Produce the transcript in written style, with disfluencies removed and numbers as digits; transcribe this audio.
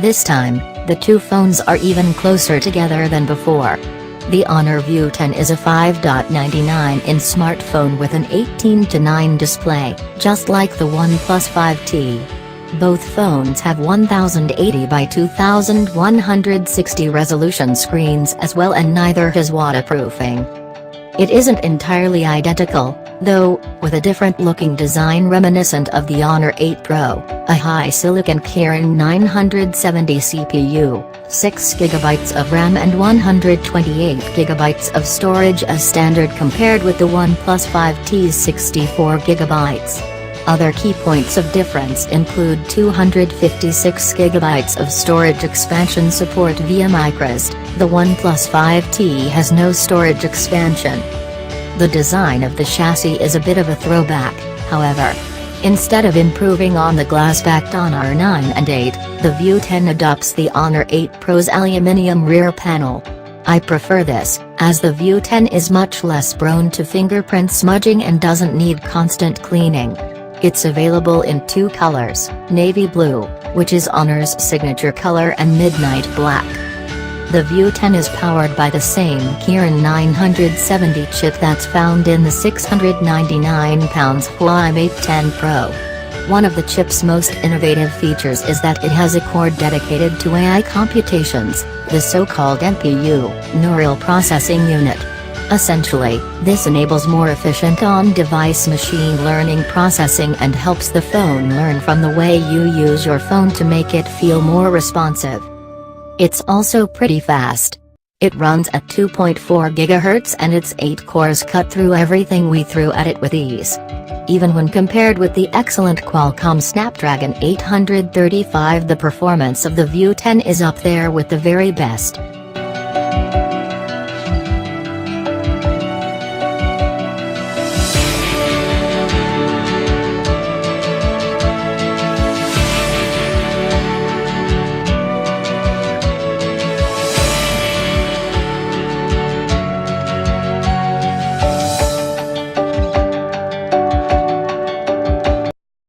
This time, the two phones are even closer together than before. The Honor View 10 is a 5.99-inch smartphone with an 18:9 display, just like the OnePlus 5T. Both phones have 1080 by 2160 resolution screens as well, and neither has waterproofing. It isn't entirely identical, though, with a different-looking design reminiscent of the Honor 8 Pro, a HiSilicon Kirin 970 CPU, 6GB of RAM and 128GB of storage as standard compared with the OnePlus 5T's 64GB. Other key points of difference include 256GB of storage expansion support via microSD. The OnePlus 5T has no storage expansion. The design of the chassis is a bit of a throwback, however. Instead of improving on the glass-backed Honor 9 and 8, the View 10 adopts the Honor 8 Pro's aluminium rear panel. I prefer this, as the View 10 is much less prone to fingerprint smudging and doesn't need constant cleaning. It's available in two colors, navy blue, which is Honor's signature color, and midnight black. The View 10 is powered by the same Kirin 970 chip that's found in the £699 Huawei Mate 10 Pro. One of the chip's most innovative features is that it has a core dedicated to AI computations, the so-called NPU, Neural Processing Unit. Essentially, this enables more efficient on-device machine learning processing and helps the phone learn from the way you use your phone to make it feel more responsive. It's also pretty fast. It runs at 2.4 GHz and its 8 cores cut through everything we threw at it with ease. Even when compared with the excellent Qualcomm Snapdragon 835, the performance of the View 10 is up there with the very best.